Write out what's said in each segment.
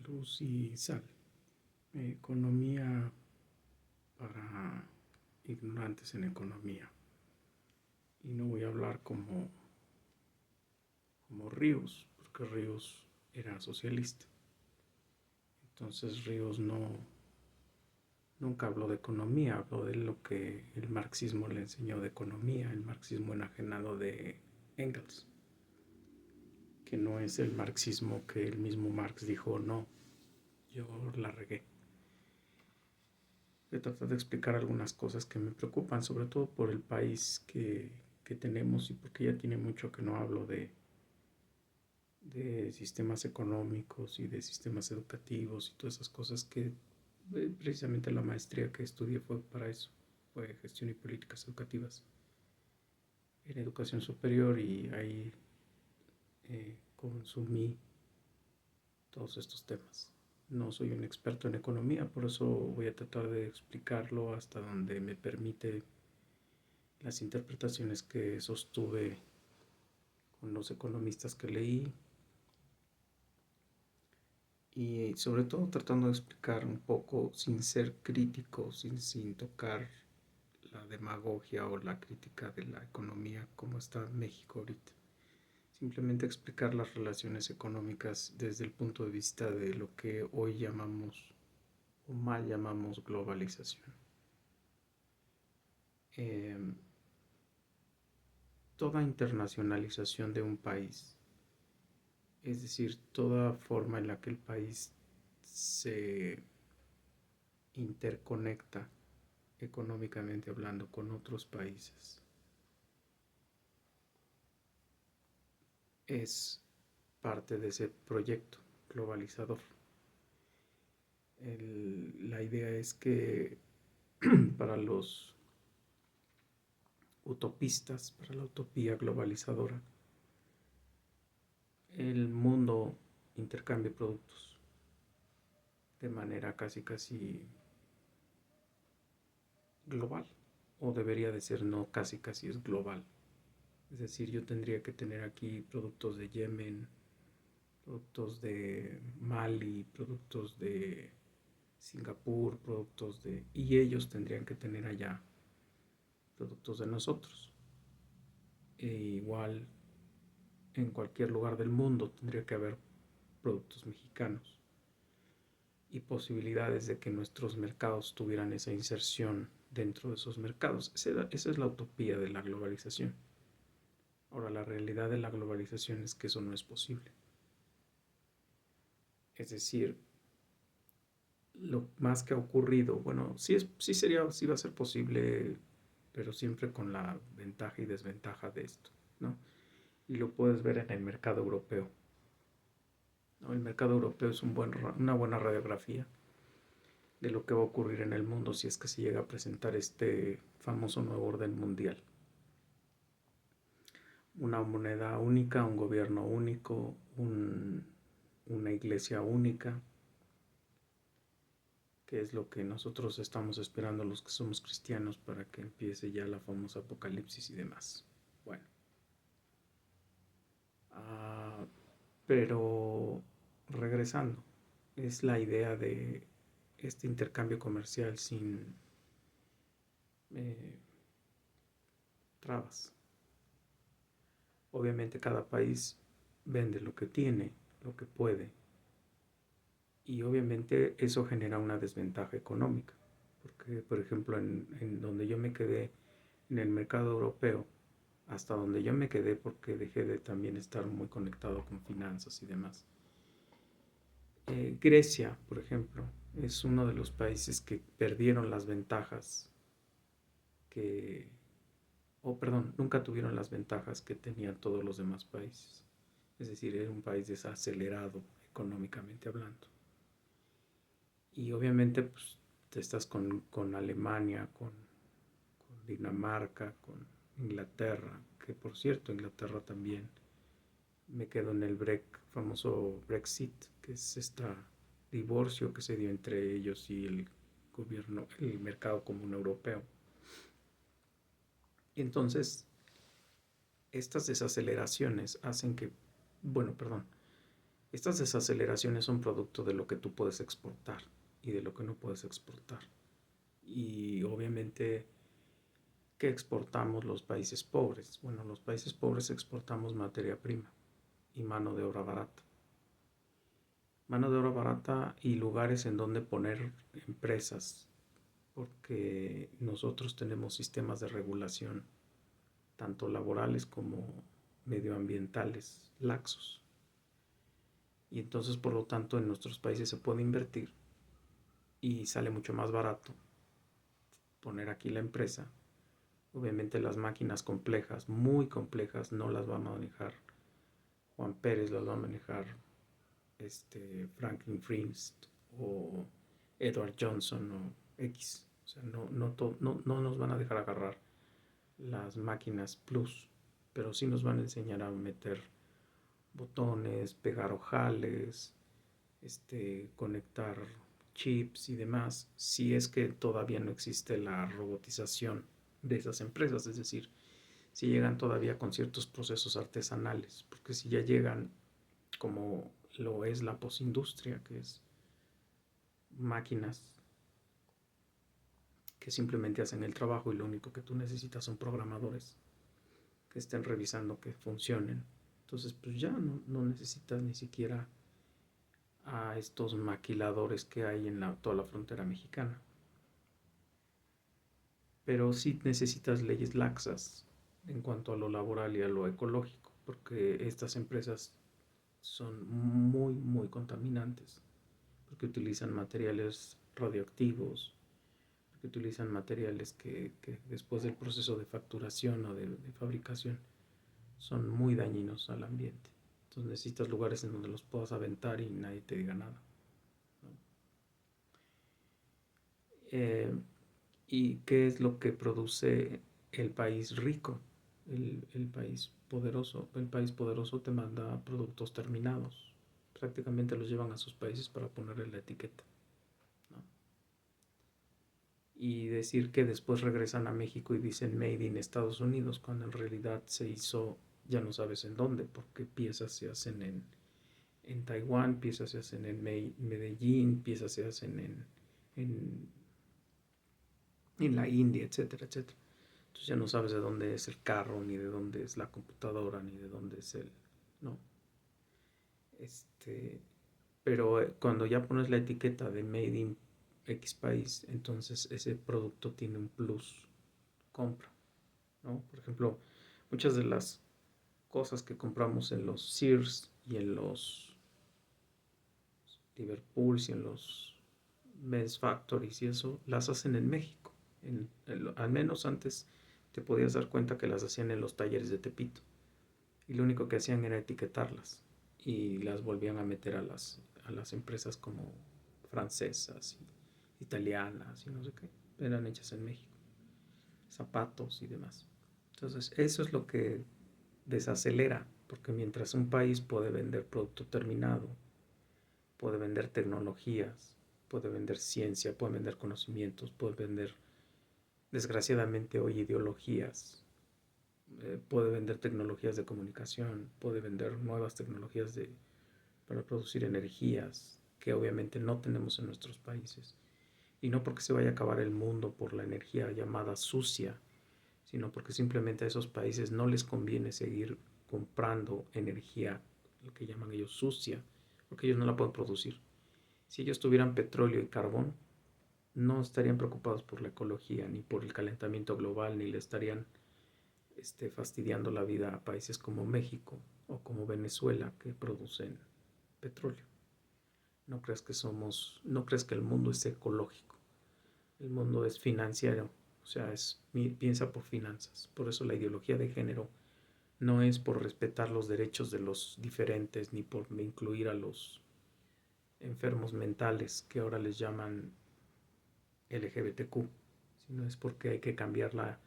Luz y sal. Economía para ignorantes en economía. Y no voy a hablar como Ríos, porque Ríos era socialista. Entonces Ríos nunca habló de economía, habló de lo que el marxismo le enseñó de economía, el marxismo enajenado de Engels, que no es el marxismo que el mismo Marx dijo, no, yo la regué. Voy a tratar de explicar algunas cosas que me preocupan, sobre todo por el país que tenemos y porque ya tiene mucho que no hablo de sistemas económicos y de sistemas educativos y todas esas cosas que precisamente la maestría que estudié fue para eso, fue gestión y políticas educativas en educación superior y ahí consumí todos estos temas. No soy un experto en economía, por eso voy a tratar de explicarlo hasta donde me permite las interpretaciones que sostuve con los economistas que leí y sobre todo tratando de explicar un poco sin ser crítico, sin tocar la demagogia o la crítica de la economía como está en México ahorita. Simplemente explicar las relaciones económicas desde el punto de vista de lo que hoy llamamos o mal llamamos globalización. Eh, Toda internacionalización de un país, es decir, toda forma en la que el país se interconecta económicamente hablando con otros países, es parte de ese proyecto globalizador. La idea es que para los utopistas, para la utopía globalizadora, el mundo intercambia productos de manera casi global, o debería de ser, no casi es global. Es decir, yo tendría que tener aquí productos de Yemen, productos de Mali, productos de Singapur, productos de... y ellos tendrían que tener allá productos de nosotros. E igual en cualquier lugar del mundo tendría que haber productos mexicanos y posibilidades de que nuestros mercados tuvieran esa inserción dentro de esos mercados. Esa es la utopía de la globalización. Ahora, la realidad de la globalización es que eso no es posible. Es decir, lo más que ha ocurrido, bueno, sí va a ser posible, pero siempre con la ventaja y desventaja de esto, ¿no? Y lo puedes ver en el mercado europeo, ¿no? El mercado europeo es una buena radiografía de lo que va a ocurrir en el mundo si es que se llega a presentar este famoso nuevo orden mundial. Una moneda única, un gobierno único, una iglesia única, que es lo que nosotros estamos esperando los que somos cristianos para que empiece ya la famosa apocalipsis y demás. Bueno, pero regresando, es la idea de este intercambio comercial sin trabas. Obviamente cada país vende lo que tiene, lo que puede, y obviamente eso genera una desventaja económica, porque por ejemplo en donde yo me quedé, en el mercado europeo, hasta donde yo me quedé porque dejé de también estar muy conectado con finanzas y demás. Grecia, por ejemplo, es uno de los países que perdieron las ventajas que, perdón, nunca tuvieron las ventajas que tenían todos los demás países. Es decir, era un país desacelerado económicamente hablando. Y obviamente pues, te estás con Alemania, con Dinamarca, con Inglaterra, que por cierto, Inglaterra también me quedo en el famoso Brexit, que es este divorcio que se dio entre ellos y el gobierno, el mercado común europeo. Y entonces, estas desaceleraciones hacen que, bueno, perdón, Estas desaceleraciones son producto de lo que tú puedes exportar y de lo que no puedes exportar. Y obviamente, ¿qué exportamos los países pobres? Bueno, los países pobres exportamos materia prima y mano de obra barata. Mano de obra barata y lugares en donde poner empresas, porque nosotros tenemos sistemas de regulación, tanto laborales como medioambientales, laxos. Y entonces, por lo tanto, en nuestros países se puede invertir y sale mucho más barato poner aquí la empresa. Obviamente las máquinas complejas, muy complejas, no las va a manejar Juan Pérez, las va a manejar Franklin Fremst o Edward Johnson o X. O sea, no nos van a dejar agarrar las máquinas plus, pero sí nos van a enseñar a meter botones, pegar ojales, conectar chips y demás, si es que todavía no existe la robotización de esas empresas, es decir, si llegan todavía con ciertos procesos artesanales, porque si ya llegan como lo es la posindustria, que es máquinas que simplemente hacen el trabajo y lo único que tú necesitas son programadores que estén revisando que funcionen. Entonces, pues ya no necesitas ni siquiera a estos maquiladores que hay en toda la frontera mexicana. Pero sí necesitas leyes laxas en cuanto a lo laboral y a lo ecológico, porque estas empresas son muy contaminantes, porque utilizan materiales radioactivos, porque utilizan materiales que después del proceso de facturación o de fabricación son muy dañinos al ambiente. Entonces necesitas lugares en donde los puedas aventar y nadie te diga nada, ¿no? Eh, ¿Y qué es lo que produce el país rico? El país poderoso. El país poderoso te manda productos terminados. Prácticamente los llevan a sus países para ponerle la etiqueta, ¿no? Y decir que después regresan a México y dicen Made in Estados Unidos, cuando en realidad se hizo, ya no sabes en dónde, porque piezas se hacen en Taiwán, piezas se hacen en Medellín, piezas se hacen en, en la India, etcétera, etcétera. Entonces ya no sabes de dónde es el carro, ni de dónde es la computadora, ni de dónde es el... No. Este, pero cuando ya pones la etiqueta de Made in X país, entonces ese producto tiene un plus compra, ¿no? Por ejemplo, muchas de las cosas que compramos en los Sears y en los Liverpools y en los Men's Factories y eso, las hacen en México. Al menos antes te podías dar cuenta que las hacían en los talleres de Tepito. Y lo único que hacían era etiquetarlas y las volvían a meter a las empresas como francesas y italianas y no sé qué. Eran hechas en México. Zapatos y demás. Entonces, eso es lo que desacelera, porque mientras un país puede vender producto terminado, puede vender tecnologías, puede vender ciencia, puede vender conocimientos, puede vender, desgraciadamente hoy, ideologías, puede vender tecnologías de comunicación, puede vender nuevas tecnologías para producir energías que obviamente no tenemos en nuestros países. Y no porque se vaya a acabar el mundo por la energía llamada sucia, sino porque simplemente a esos países no les conviene seguir comprando energía, lo que llaman ellos sucia, porque ellos no la pueden producir. Si ellos tuvieran petróleo y carbón, no estarían preocupados por la ecología, ni por el calentamiento global, ni le estarían fastidiando la vida a países como México o como Venezuela que producen petróleo. No creas que el mundo es ecológico, el mundo es financiero, o sea, piensa por finanzas. Por eso la ideología de género no es por respetar los derechos de los diferentes ni por incluir a los enfermos mentales que ahora les llaman LGBTQ, sino es porque hay que cambiar la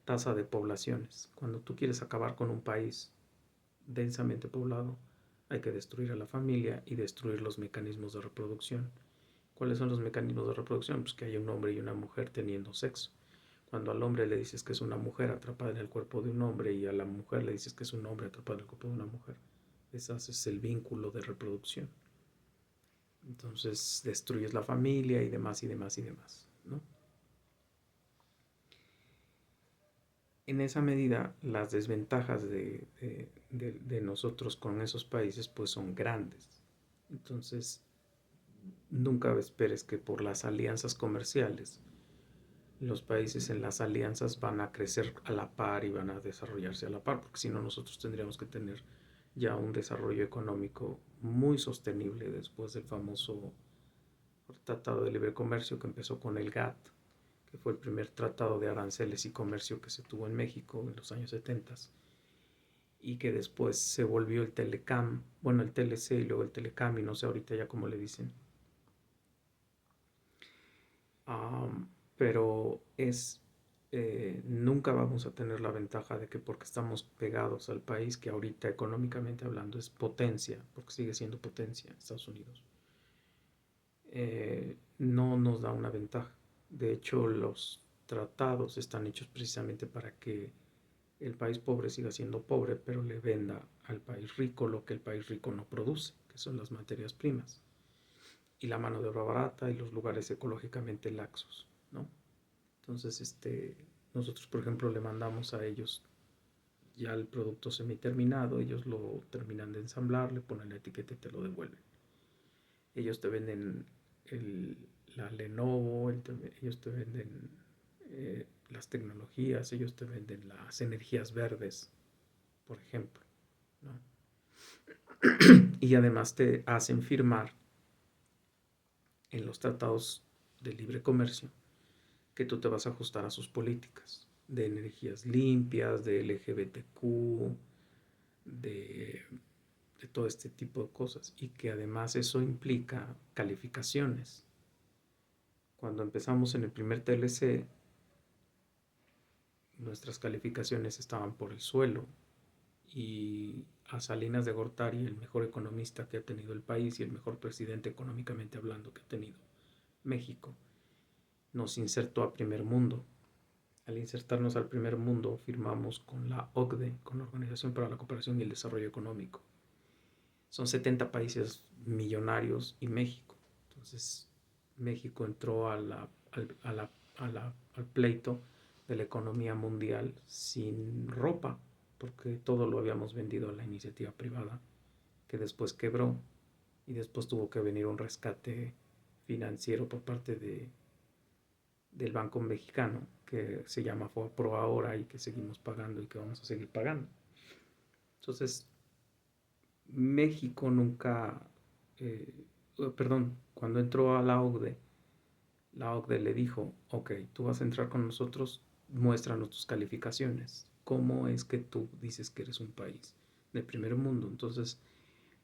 tasa de poblaciones. Cuando tú quieres acabar con un país densamente poblado, hay que destruir a la familia y destruir los mecanismos de reproducción. ¿Cuáles son los mecanismos de reproducción? Pues que haya un hombre y una mujer teniendo sexo. Cuando al hombre le dices que es una mujer atrapada en el cuerpo de un hombre y a la mujer le dices que es un hombre atrapado en el cuerpo de una mujer, deshaces el vínculo de reproducción. Entonces destruyes la familia y demás y demás y demás, ¿no? En esa medida, las desventajas de nosotros con esos países pues son grandes. Entonces, nunca esperes que por las alianzas comerciales los países en las alianzas van a crecer a la par y van a desarrollarse a la par, porque si no nosotros tendríamos que tener ya un desarrollo económico muy sostenible después del famoso Tratado de Libre Comercio que empezó con el GATT, que fue el primer tratado de aranceles y comercio que se tuvo en México en los años 70 y que después se volvió el Telecam, bueno, el TLC y luego el Telecam y no sé ahorita ya cómo le dicen. Pero nunca vamos a tener la ventaja de que porque estamos pegados al país que ahorita económicamente hablando es potencia, porque sigue siendo potencia Estados Unidos, no nos da una ventaja. De hecho, los tratados están hechos precisamente para que el país pobre siga siendo pobre, pero le venda al país rico lo que el país rico no produce, que son las materias primas y la mano de obra barata y los lugares ecológicamente laxos, ¿no? Entonces, nosotros, por ejemplo, le mandamos a ellos ya el producto semiterminado, ellos lo terminan de ensamblar, le ponen la etiqueta y te lo devuelven. Ellos te venden la Lenovo, ellos te venden las tecnologías, ellos te venden las energías verdes, por ejemplo, ¿no? Y además te hacen firmar en los tratados de libre comercio que tú te vas a ajustar a sus políticas de energías limpias, de LGBTQ, de, de todo este tipo de cosas y que además eso implica calificaciones. Cuando empezamos en el primer TLC, nuestras calificaciones estaban por el suelo y a Salinas de Gortari, el mejor economista que ha tenido el país y el mejor presidente económicamente hablando que ha tenido México, nos insertó a primer mundo. Al insertarnos al primer mundo, firmamos con la OCDE, con la Organización para la Cooperación y el Desarrollo Económico. Son 70 países millonarios y México. Entonces, México entró al pleito de la economía mundial sin ropa, porque todo lo habíamos vendido a la iniciativa privada, que después quebró y después tuvo que venir un rescate financiero por parte del Banco Mexicano, que se llama FOAPRO ahora y que seguimos pagando y que vamos a seguir pagando. Entonces, México nunca, eh, cuando entró a la OCDE le dijo, ok, tú vas a entrar con nosotros, muéstranos tus calificaciones. ¿Cómo es que tú dices que eres un país del primer mundo? Entonces,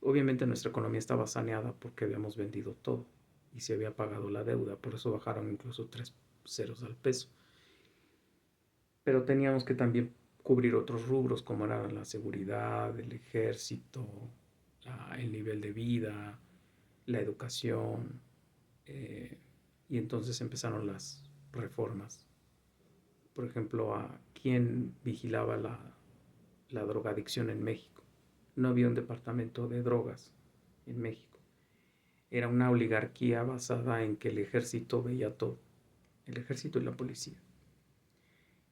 obviamente nuestra economía estaba saneada porque habíamos vendido todo y se había pagado la deuda, por eso bajaron incluso 3 ceros al peso. Pero teníamos que también cubrir otros rubros como eran la seguridad, el ejército, el nivel de vida, la educación, y entonces empezaron las reformas. Por ejemplo, a quién vigilaba la drogadicción en México. No había un departamento de drogas en México. Era una oligarquía basada en que el ejército veía todo, el ejército y la policía.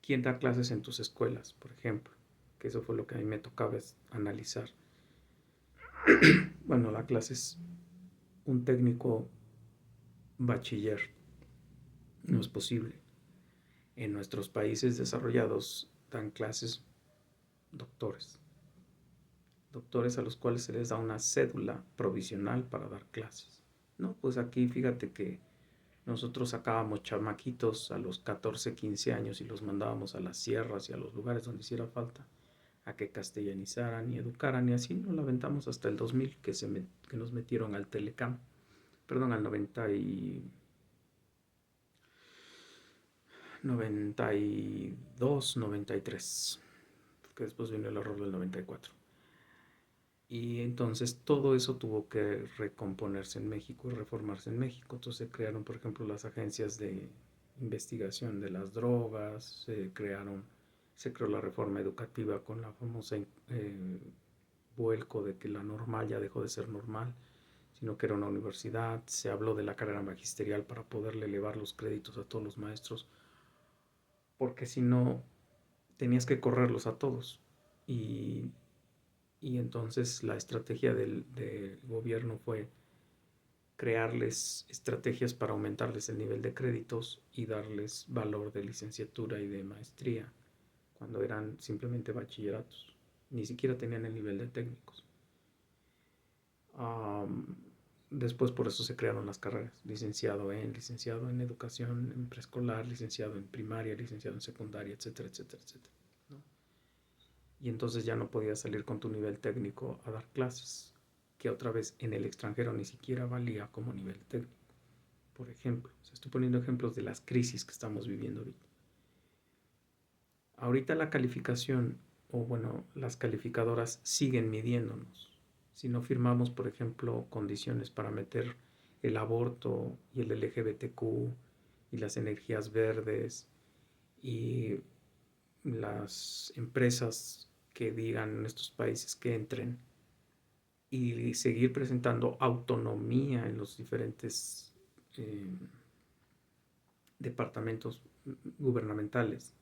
¿Quién da clases en tus escuelas, por ejemplo? Que eso fue lo que a mí me tocaba analizar. Bueno, la clase es un técnico bachiller. No es posible. En nuestros países desarrollados dan clases doctores. Doctores a los cuales se les da una cédula provisional para dar clases. No, pues aquí fíjate que nosotros sacábamos chamaquitos a los 14, 15 años y los mandábamos a las sierras y a los lugares donde hiciera falta a que castellanizaran y educaran y así nos la aventamos hasta el 2000 que nos metieron al Telecam, perdón, al 92, 93, que después vino el error del 94. Y entonces todo eso tuvo que recomponerse en México y reformarse en México. Entonces se crearon, por ejemplo, las agencias de investigación de las drogas, se creó la reforma educativa con la famosa vuelco de que la normal ya dejó de ser normal, sino que era una universidad. Se habló de la carrera magisterial para poderle elevar los créditos a todos los maestros, porque si no, tenías que correrlos a todos. Y, y entonces la estrategia del gobierno fue crearles estrategias para aumentarles el nivel de créditos y darles valor de licenciatura y de maestría, cuando eran simplemente bachilleratos. Ni siquiera tenían el nivel de técnicos. Um, Después por eso se crearon las carreras, licenciado en educación en preescolar, licenciado en primaria, licenciado en secundaria, etcétera, etcétera, etcétera, ¿no? Y entonces ya no podías salir con tu nivel técnico a dar clases, que otra vez en el extranjero ni siquiera valía como nivel técnico. Por ejemplo, o sea, estoy poniendo ejemplos de las crisis que estamos viviendo ahorita. Ahorita la calificación, o bueno, las calificadoras siguen midiéndonos. Si no firmamos, por ejemplo, condiciones para meter el aborto y el LGBTQ y las energías verdes y las empresas que digan en estos países que entren, y seguir presentando autonomía en los diferentes eh, departamentos gubernamentales.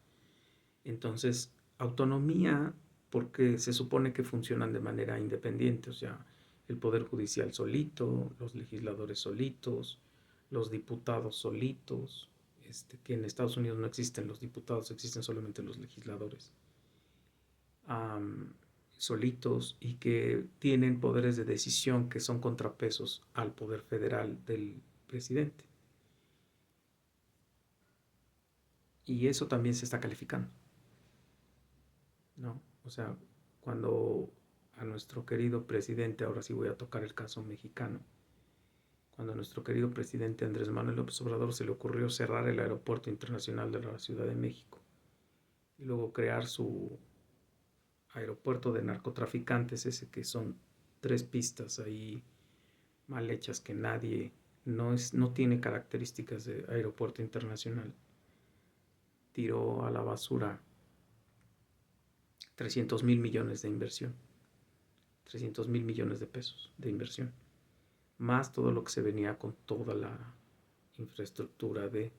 Entonces, autonomía porque se supone que funcionan de manera independiente, o sea, el Poder Judicial solito, los legisladores solitos, los diputados solitos, que en Estados Unidos no existen los diputados, existen solamente los legisladores, um, solitos, y que tienen poderes de decisión que son contrapesos al poder federal del presidente. Y eso también se está calificando, ¿no? O sea, cuando a nuestro querido presidente, ahora sí voy a tocar el caso mexicano, cuando a nuestro querido presidente Andrés Manuel López Obrador se le ocurrió cerrar el aeropuerto internacional de la Ciudad de México y luego crear su aeropuerto de narcotraficantes, ese que son 3 pistas ahí mal hechas, que nadie, no tiene características de aeropuerto internacional, tiró a la basura 300,000 millones de inversión, 300,000 millones de pesos de inversión, más todo lo que se venía con toda la infraestructura de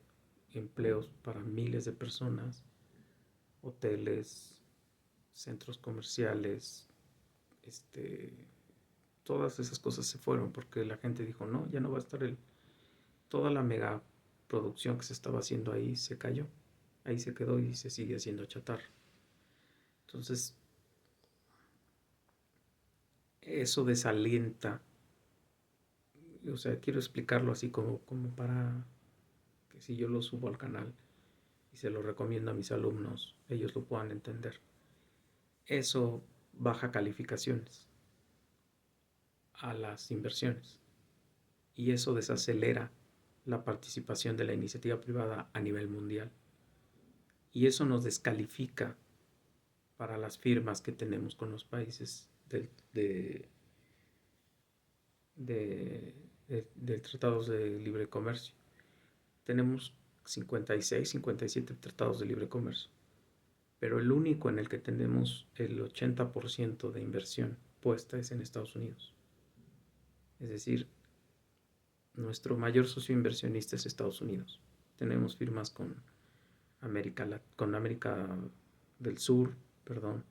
empleos para miles de personas, hoteles, centros comerciales, todas esas cosas se fueron porque la gente dijo, no, ya no va a estar toda la mega producción que se estaba haciendo ahí se cayó, ahí se quedó y se sigue haciendo chatarra. Entonces, eso desalienta, o sea, quiero explicarlo así como para que si yo lo subo al canal y se lo recomiendo a mis alumnos, ellos lo puedan entender. Eso baja calificaciones a las inversiones y eso desacelera la participación de la iniciativa privada a nivel mundial. Y eso nos descalifica para las firmas que tenemos con los países del tratados de libre comercio. Tenemos 56, 57 tratados de libre comercio, pero el único en el que tenemos el 80% de inversión puesta es en Estados Unidos. Es decir, nuestro mayor socio inversionista es Estados Unidos. Tenemos firmas con América del Sur, perdón,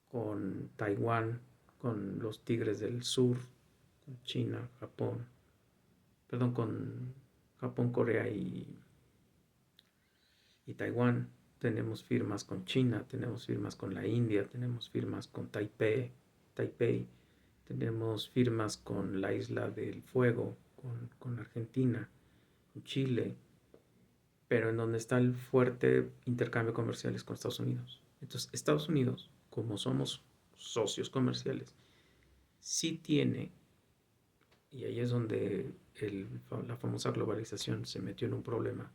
con Taiwán, con los Tigres del Sur, con China, Japón, perdón, con Japón, Corea y Taiwán. Tenemos firmas con China, tenemos firmas con la India, tenemos firmas con Taipei, tenemos firmas con la Isla del Fuego, con Argentina, con Chile, pero en donde está el fuerte intercambio comercial es con Estados Unidos. Entonces, Estados Unidos, como somos socios comerciales, sí tiene, y ahí es donde la famosa globalización se metió en un problema,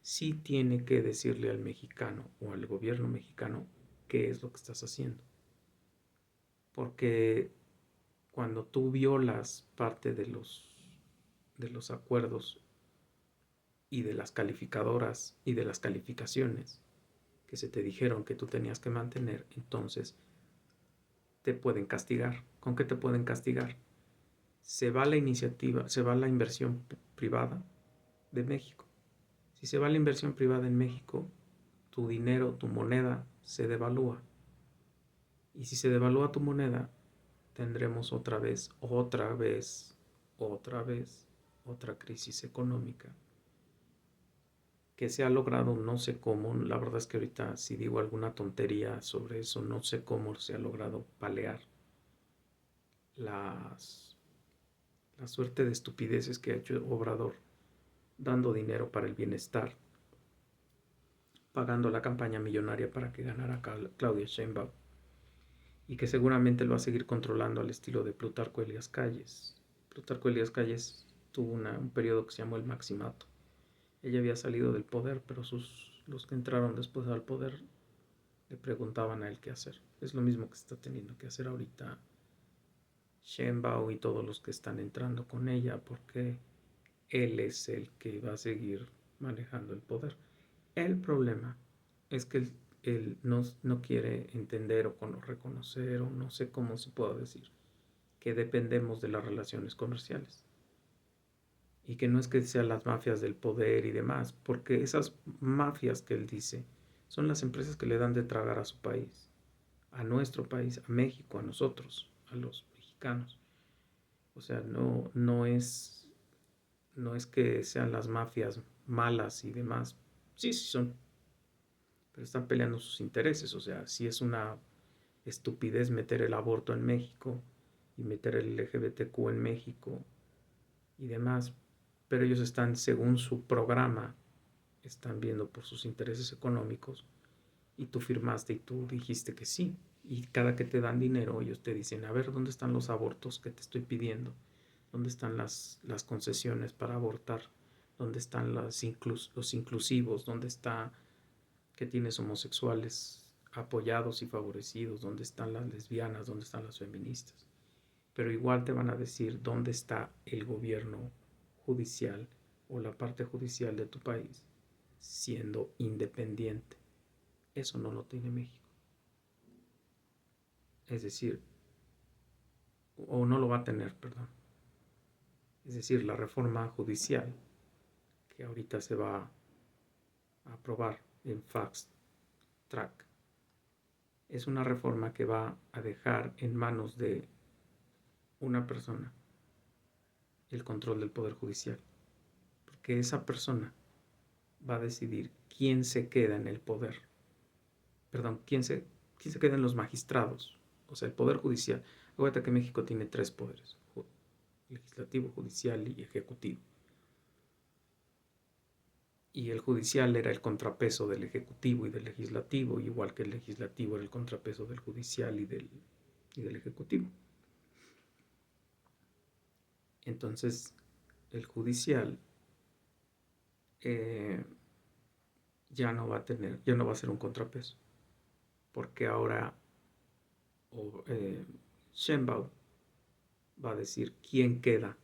sí tiene que decirle al mexicano o al gobierno mexicano qué es lo que estás haciendo. Porque cuando tú violas parte de los acuerdos y de las calificadoras y de las calificaciones que se te dijeron que tú tenías que mantener, entonces te pueden castigar. ¿Con qué te pueden castigar? Se va la iniciativa, se va la inversión privada de México. Si se va la inversión privada en México, tu dinero, tu moneda se devalúa. Y si se devalúa tu moneda, tendremos otra vez otra crisis económica que se ha logrado, no sé cómo, la verdad es que ahorita si digo alguna tontería sobre eso, no sé cómo se ha logrado palear las, la suerte de estupideces que ha hecho Obrador, dando dinero para el bienestar, pagando la campaña millonaria para que ganara Claudia Sheinbaum, y que seguramente lo va a seguir controlando al estilo de Plutarco Elías Calles. Plutarco Elías Calles tuvo un periodo que se llamó el Maximato. Ella había salido del poder, pero los que entraron después al poder le preguntaban a él qué hacer. Es lo mismo que está teniendo que hacer ahorita Sheinbaum y todos los que están entrando con ella, porque él es el que va a seguir manejando el poder. El problema es que él no quiere entender o reconocer, o no sé cómo se pueda decir, que dependemos de las relaciones comerciales. Y que no es que sean las mafias del poder y demás, porque esas mafias que él dice son las empresas que le dan de tragar a su país, a nuestro país, a México, a nosotros, a los mexicanos. O sea, no es que sean las mafias malas y demás. Sí, sí son, pero están peleando sus intereses. O sea, si es una estupidez meter el aborto en México y meter el LGBTQ en México y demás, pero ellos están, según su programa, están viendo por sus intereses económicos, y tú firmaste y tú dijiste que sí, y cada que te dan dinero ellos te dicen, a ver, ¿dónde están los abortos que te estoy pidiendo? ¿Dónde están las concesiones para abortar? ¿Dónde están los inclusivos? ¿Dónde está que tienes homosexuales apoyados y favorecidos? ¿Dónde están las lesbianas? ¿Dónde están las feministas? Pero igual te van a decir dónde está el gobierno judicial o la parte judicial de tu país siendo independiente. Eso no lo tiene México. Es decir, o no lo va a tener, perdón. Es decir, la reforma judicial que ahorita se va a aprobar en fast track es una reforma que va a dejar en manos de una persona el control del poder judicial, porque esa persona va a decidir quién se queda en el poder, perdón, quién se queda en los magistrados, o sea, el poder judicial. Acuérdate que México tiene tres poderes: legislativo, judicial y ejecutivo. Y el judicial era el contrapeso del ejecutivo y del legislativo, igual que el legislativo era el contrapeso del judicial y del ejecutivo. Entonces, el judicial ya no va a ser un contrapeso, porque ahora Sheinbaum va a decir quién queda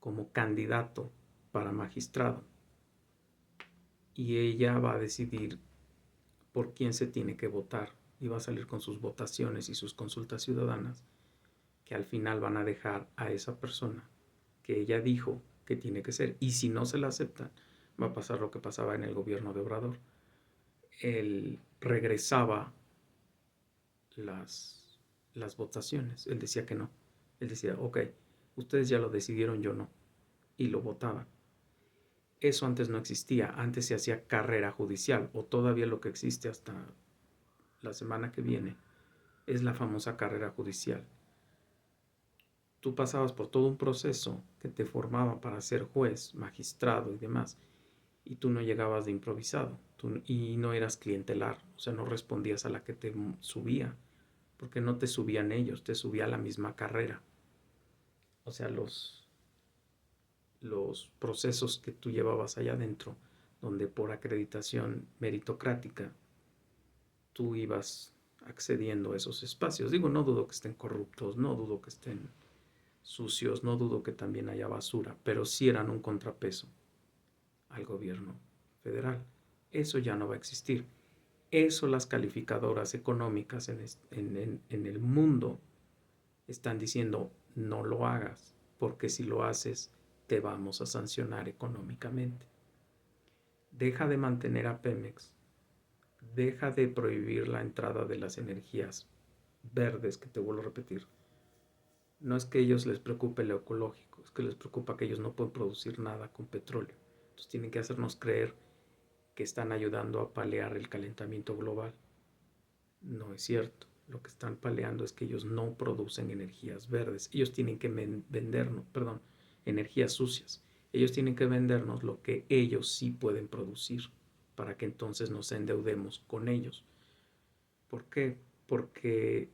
como candidato para magistrado, y ella va a decidir por quién se tiene que votar, y va a salir con sus votaciones y sus consultas ciudadanas, que al final van a dejar a esa persona que ella dijo que tiene que ser. Y si no se la aceptan, va a pasar lo que pasaba en el gobierno de Obrador. Él regresaba las votaciones. Él decía que no. Él decía, ok, ustedes ya lo decidieron, yo no. Y lo votaban. Eso antes no existía. Antes se hacía carrera judicial, o todavía lo que existe hasta la semana que viene es la famosa carrera judicial. Tú pasabas por todo un proceso que te formaba para ser juez, magistrado y demás, y tú no llegabas de improvisado, y no eras clientelar, o sea, no respondías a la que te subía, porque no te subían ellos, te subía la misma carrera. O sea, los procesos que tú llevabas allá adentro, donde por acreditación meritocrática tú ibas accediendo a esos espacios. Digo, no dudo que estén corruptos, no dudo que estén sucios, no dudo que también haya basura, pero sí eran un contrapeso al gobierno federal. Eso ya no va a existir. Eso las calificadoras económicas en el mundo están diciendo, no lo hagas, porque si lo haces, te vamos a sancionar económicamente. Deja de mantener a Pemex, deja de prohibir la entrada de las energías verdes, que te vuelvo a repetir. No es que a ellos les preocupe lo ecológico, es que les preocupa que ellos no pueden producir nada con petróleo. Entonces tienen que hacernos creer que están ayudando a paliar el calentamiento global. No es cierto. Lo que están paliando es que ellos no producen energías verdes. Ellos tienen que vendernos, perdón, energías sucias. Ellos tienen que vendernos lo que ellos sí pueden producir para que entonces nos endeudemos con ellos. ¿Por qué? Porque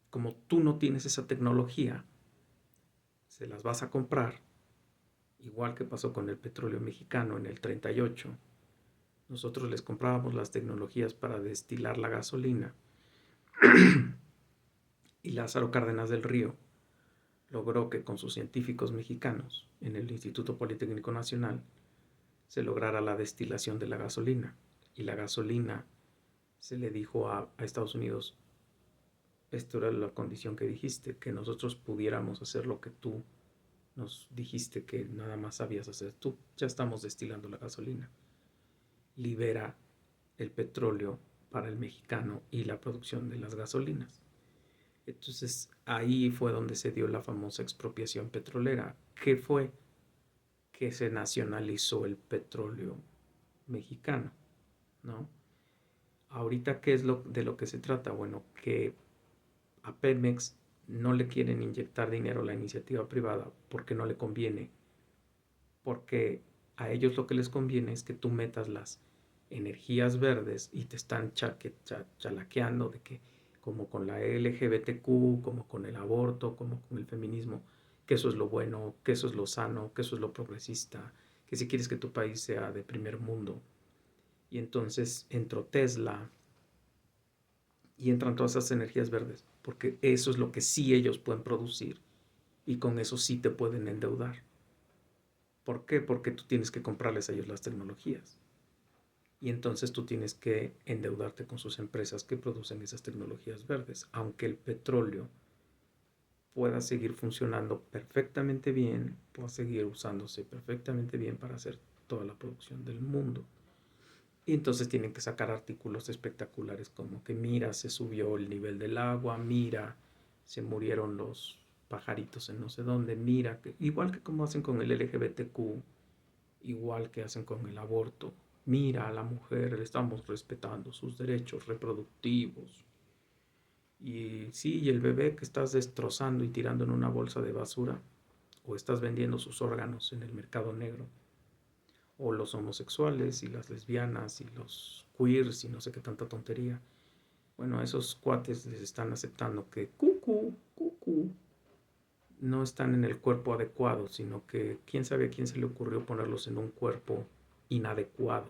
como tú no tienes esa tecnología, se las vas a comprar, igual que pasó con el petróleo mexicano en el 38. Nosotros les comprábamos las tecnologías para destilar la gasolina y Lázaro Cárdenas del Río logró que con sus científicos mexicanos en el Instituto Politécnico Nacional se lograra la destilación de la gasolina. Y la gasolina se le dijo a Estados Unidos, esto era la condición que dijiste, que nosotros pudiéramos hacer lo que tú nos dijiste que nada más sabías hacer tú. Ya estamos destilando la gasolina. Libera el petróleo para el mexicano y la producción de las gasolinas. Entonces ahí fue donde se dio la famosa expropiación petrolera. ¿Qué fue? Que se nacionalizó el petróleo mexicano, ¿no? Ahorita, ¿qué es de lo que se trata? Bueno, que a Pemex no le quieren inyectar dinero a la iniciativa privada porque no le conviene, porque a ellos lo que les conviene es que tú metas las energías verdes y te están chalaqueando de que como con la LGBTQ, como con el aborto, como con el feminismo, que eso es lo bueno, que eso es lo sano, que eso es lo progresista, que si quieres que tu país sea de primer mundo. Y entonces entró Tesla y entran todas esas energías verdes, porque eso es lo que sí ellos pueden producir y con eso sí te pueden endeudar. ¿Por qué? Porque tú tienes que comprarles a ellos las tecnologías. Y entonces tú tienes que endeudarte con sus empresas que producen esas tecnologías verdes, aunque el petróleo pueda seguir funcionando perfectamente bien, pueda seguir usándose perfectamente bien para hacer toda la producción del mundo. Y entonces tienen que sacar artículos espectaculares como que mira, se subió el nivel del agua, mira, se murieron los pajaritos en no sé dónde, mira, igual que como hacen con el LGBTQ, igual que hacen con el aborto. Mira, a la mujer le estamos respetando sus derechos reproductivos. Y sí, y el bebé que estás destrozando y tirando en una bolsa de basura, o estás vendiendo sus órganos en el mercado negro, o los homosexuales y las lesbianas y los queers y no sé qué tanta tontería. Bueno, a esos cuates les están aceptando que no están en el cuerpo adecuado, sino que quién sabe a quién se le ocurrió ponerlos en un cuerpo inadecuado.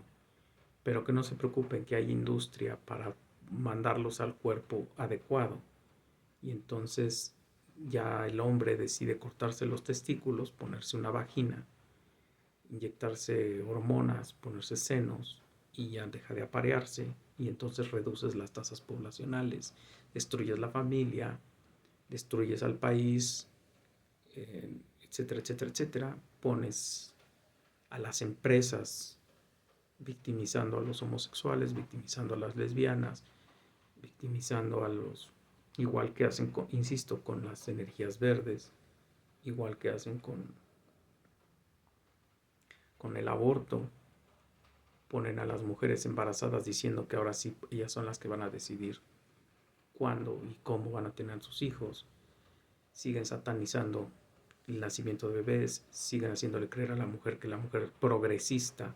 Pero que no se preocupen, que hay industria para mandarlos al cuerpo adecuado. Y entonces ya el hombre decide cortarse los testículos, ponerse una vagina, inyectarse hormonas, ponerse senos y ya deja de aparearse y entonces reduces las tasas poblacionales, destruyes la familia, destruyes al país, etcétera, etcétera, etcétera. Pones a las empresas victimizando a los homosexuales, victimizando a las lesbianas, victimizando a los, igual que hacen, insisto, con las energías verdes, igual que hacen con el aborto. Ponen a las mujeres embarazadas diciendo que ahora sí ellas son las que van a decidir cuándo y cómo van a tener sus hijos. Siguen satanizando el nacimiento de bebés, siguen haciéndole creer a la mujer que la mujer progresista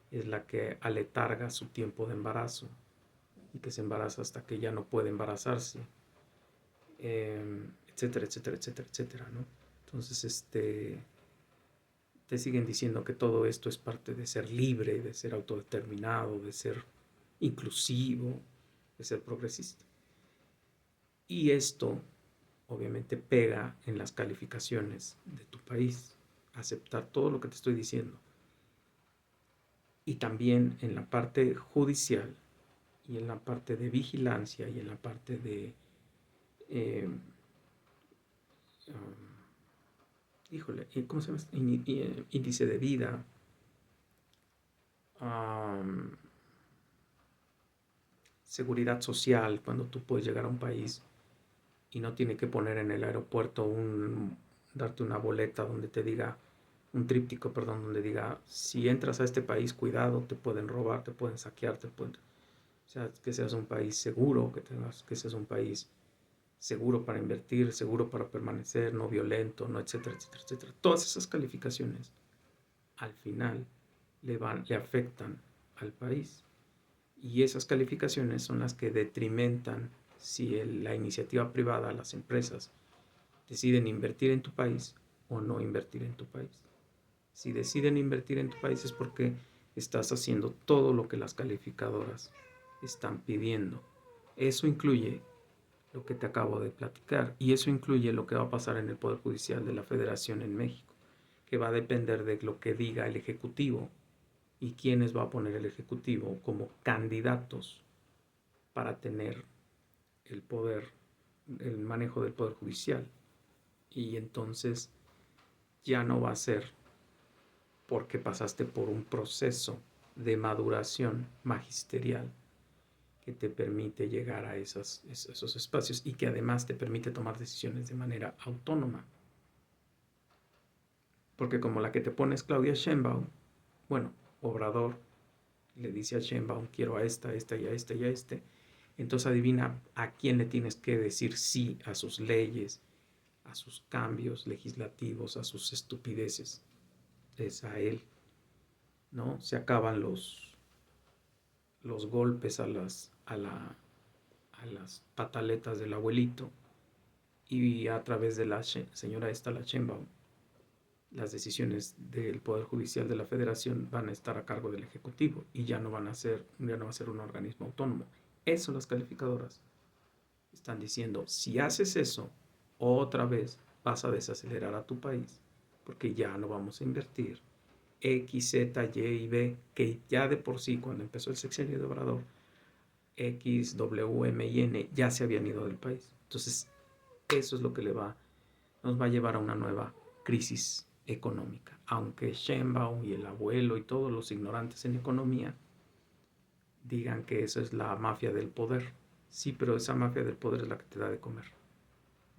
es la que aletarga su tiempo de embarazo y que se embaraza hasta que ya no puede embarazarse, etcétera, etcétera, etcétera, etcétera, ¿no? Entonces, te siguen diciendo que todo esto es parte de ser libre, de ser autodeterminado, de ser inclusivo, de ser progresista. Y esto obviamente pega en las calificaciones de tu país. Aceptar todo lo que te estoy diciendo. Y también en la parte judicial y en la parte de vigilancia y en la parte de, eh, ¿cómo se llama? Índice de vida, um, seguridad social, cuando tú puedes llegar a un país y no tiene que poner en el aeropuerto darte una boleta donde te diga, un tríptico, perdón, donde diga, si entras a este país, cuidado, te pueden robar, te pueden saquear, o sea, que seas un país seguro, que seas un país seguro para invertir, seguro para permanecer, no violento, no, etcétera, etcétera, etcétera. Todas esas calificaciones al final le afectan al país. Y esas calificaciones son las que detrimentan si la iniciativa privada, las empresas, deciden invertir en tu país o no invertir en tu país. Si deciden invertir en tu país es porque estás haciendo todo lo que las calificadoras están pidiendo. Eso incluye lo que te acabo de platicar y eso incluye lo que va a pasar en el Poder Judicial de la Federación en México, que va a depender de lo que diga el Ejecutivo y quiénes va a poner el Ejecutivo como candidatos para tener el poder, el manejo del Poder Judicial. Y entonces ya no va a ser porque pasaste por un proceso de maduración magisterial que te permite llegar a esos espacios y que además te permite tomar decisiones de manera autónoma. Porque como la que te pone es Claudia Sheinbaum, bueno, Obrador le dice a Sheinbaum, quiero a esta y a esta y a este, entonces adivina a quién le tienes que decir sí a sus leyes, a sus cambios legislativos, a sus estupideces. Es a él, ¿no? Se acaban los golpes a las pataletas del abuelito y a través de la señora esta, la Sheinbaum, las decisiones del Poder Judicial de la Federación van a estar a cargo del Ejecutivo y ya no va a ser un organismo autónomo. Eso las calificadoras están diciendo, si haces eso, otra vez vas a desacelerar a tu país, porque ya no vamos a invertir X, Z, Y y B, que ya de por sí, cuando empezó el sexenio de Obrador, X, W, M y N ya se habían ido del país. Entonces, eso es lo que nos va a llevar a una nueva crisis económica. Aunque Sheinbaum y el abuelo y todos los ignorantes en economía digan que eso es la mafia del poder. Sí, pero esa mafia del poder es la que te da de comer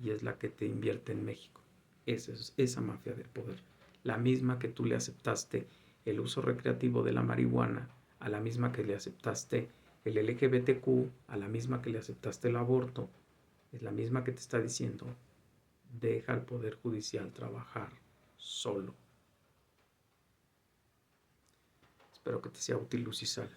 y es la que te invierte en México. Esa es esa mafia del poder. La misma que tú le aceptaste el uso recreativo de la marihuana, a la misma que le aceptaste el LGBTQ, a la misma que le aceptaste el aborto, es la misma que te está diciendo, deja al Poder Judicial trabajar solo. Espero que te sea útil, Lucy Sal.